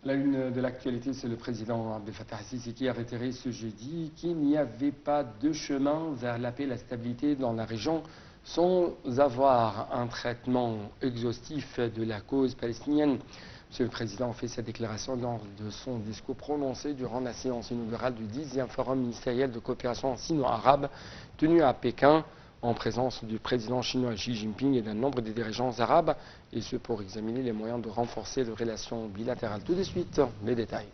La une de l'actualité, c'est le président Abdel Fattah el-Sisi qui a réitéré ce jeudi qu'il n'y avait pas de chemin vers la paix et la stabilité dans la région sans avoir un traitement exhaustif de la cause palestinienne. Monsieur le Président fait cette déclaration lors de son discours prononcé durant la séance inaugurale du 10e Forum ministériel de coopération sino-arabe tenu à Pékin en présence du président chinois Xi Jinping et d'un nombre de dirigeants arabes, et ce pour examiner les moyens de renforcer les relations bilatérales. Tout de suite, les détails.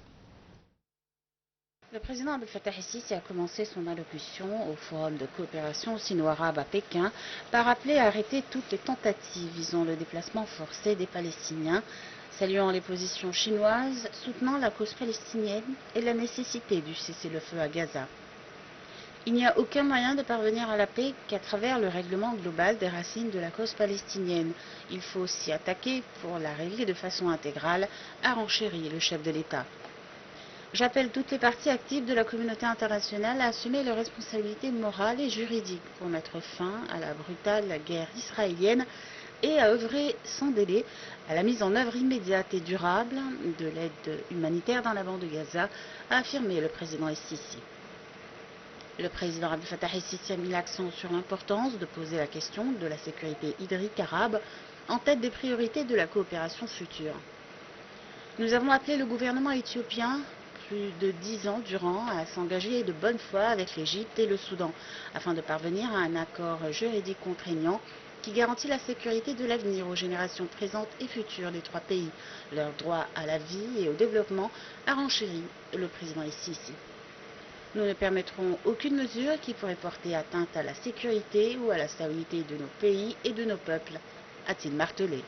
Le président Abdel Fattah el-Sisi a commencé son allocution au Forum de coopération sino-arabe à Pékin par appeler à arrêter toutes les tentatives visant le déplacement forcé des Palestiniens, saluant les positions chinoises, soutenant la cause palestinienne et la nécessité du cessez-le-feu à Gaza. Il n'y a aucun moyen de parvenir à la paix qu'à travers le règlement global des racines de la cause palestinienne. Il faut s'y attaquer pour la régler de façon intégrale, a renchéri le chef de l'État. J'appelle toutes les parties actives de la communauté internationale à assumer leurs responsabilités morales et juridiques pour mettre fin à la brutale guerre israélienne et à œuvrer sans délai à la mise en œuvre immédiate et durable de l'aide humanitaire dans la bande de Gaza, a affirmé le président el-Sisi. Le président Abdel Fattah el-Sisi a mis l'accent sur l'importance de poser la question de la sécurité hydrique arabe en tête des priorités de la coopération future. Nous avons appelé le gouvernement éthiopien plus de 10 ans durant à s'engager de bonne foi avec l'Égypte et le Soudan afin de parvenir à un accord juridique contraignant qui garantit la sécurité de l'avenir aux générations présentes et futures des trois pays, leur droit à la vie et au développement, a renchéri le président el-Sisi. Nous ne permettrons aucune mesure qui pourrait porter atteinte à la sécurité ou à la stabilité de nos pays et de nos peuples, a-t-il martelé.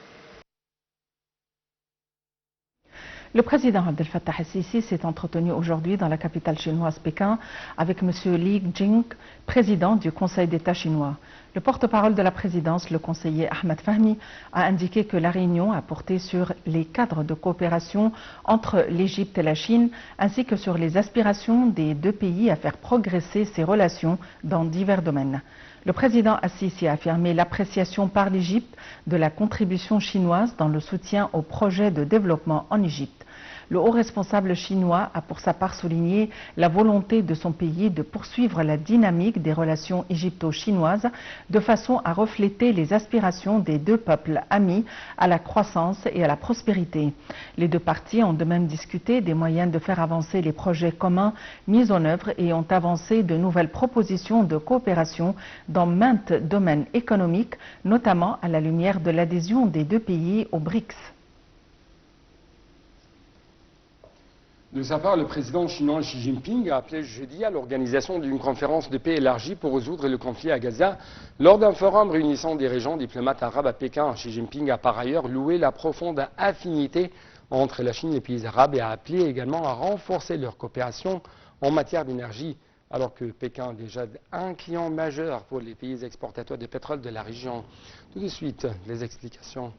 Le président Abdel Fattah el-Sisi s'est entretenu aujourd'hui dans la capitale chinoise Pékin avec M. Li Jing, président du Conseil d'État chinois. Le porte-parole de la présidence, le conseiller Ahmed Fahmi, a indiqué que la réunion a porté sur les cadres de coopération entre l'Égypte et la Chine, ainsi que sur les aspirations des deux pays à faire progresser ces relations dans divers domaines. Le président el-Sisi a affirmé l'appréciation par l'Égypte de la contribution chinoise dans le soutien aux projets de développement en Égypte. Le haut responsable chinois a pour sa part souligné la volonté de son pays de poursuivre la dynamique des relations égypto-chinoises de façon à refléter les aspirations des deux peuples amis à la croissance et à la prospérité. Les deux parties ont de même discuté des moyens de faire avancer les projets communs mis en œuvre et ont avancé de nouvelles propositions de coopération dans maintes domaines économiques, notamment à la lumière de l'adhésion des deux pays aux BRICS. De sa part, le président chinois Xi Jinping a appelé jeudi à l'organisation d'une conférence de paix élargie pour résoudre le conflit à Gaza. Lors d'un forum réunissant des dirigeants diplomates arabes à Pékin, Xi Jinping a par ailleurs loué la profonde affinité entre la Chine et les pays arabes et a appelé également à renforcer leur coopération en matière d'énergie, alors que Pékin est déjà un client majeur pour les pays exportateurs de pétrole de la région. Tout de suite, les explications.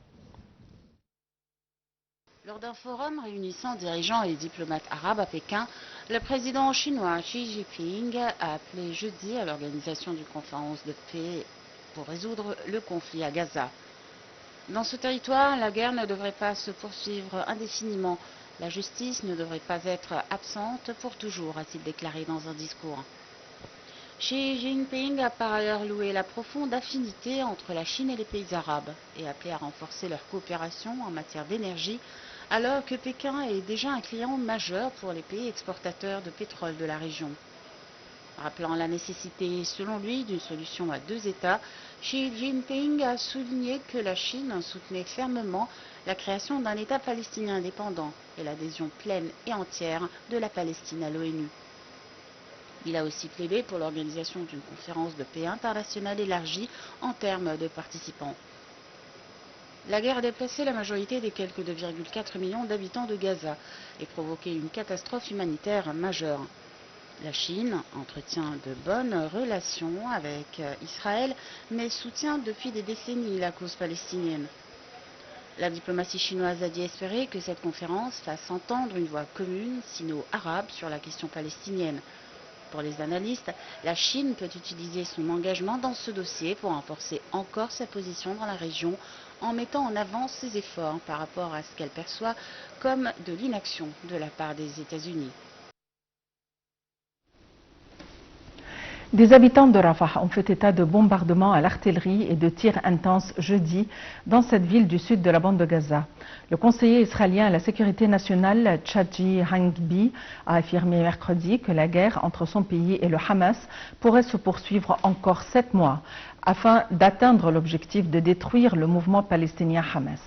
Lors d'un forum réunissant dirigeants et diplomates arabes à Pékin, le président chinois Xi Jinping a appelé jeudi à l'organisation d'une conférence de paix pour résoudre le conflit à Gaza. Dans ce territoire, la guerre ne devrait pas se poursuivre indéfiniment. La justice ne devrait pas être absente pour toujours, a-t-il déclaré dans un discours. Xi Jinping a par ailleurs loué la profonde affinité entre la Chine et les pays arabes et appelé à renforcer leur coopération en matière d'énergie, alors que Pékin est déjà un client majeur pour les pays exportateurs de pétrole de la région. Rappelant la nécessité, selon lui, d'une solution à deux États, Xi Jinping a souligné que la Chine soutenait fermement la création d'un État palestinien indépendant et l'adhésion pleine et entière de la Palestine à l'ONU. Il a aussi plaidé pour l'organisation d'une conférence de paix internationale élargie en termes de participants. La guerre a déplacé la majorité des quelques 2,4 millions d'habitants de Gaza et provoqué une catastrophe humanitaire majeure. La Chine entretient de bonnes relations avec Israël, mais soutient depuis des décennies la cause palestinienne. La diplomatie chinoise a dit espérer que cette conférence fasse entendre une voix commune sino-arabe sur la question palestinienne. Pour les analystes, la Chine peut utiliser son engagement dans ce dossier pour renforcer encore sa position dans la région en mettant en avant ses efforts par rapport à ce qu'elle perçoit comme de l'inaction de la part des États-Unis. Des habitants de Rafah ont fait état de bombardements à l'artillerie et de tirs intenses jeudi dans cette ville du sud de la bande de Gaza. Le conseiller israélien à la sécurité nationale, Tchaji Hangbi, a affirmé mercredi que la guerre entre son pays et le Hamas pourrait se poursuivre encore 7 mois afin d'atteindre l'objectif de détruire le mouvement palestinien Hamas.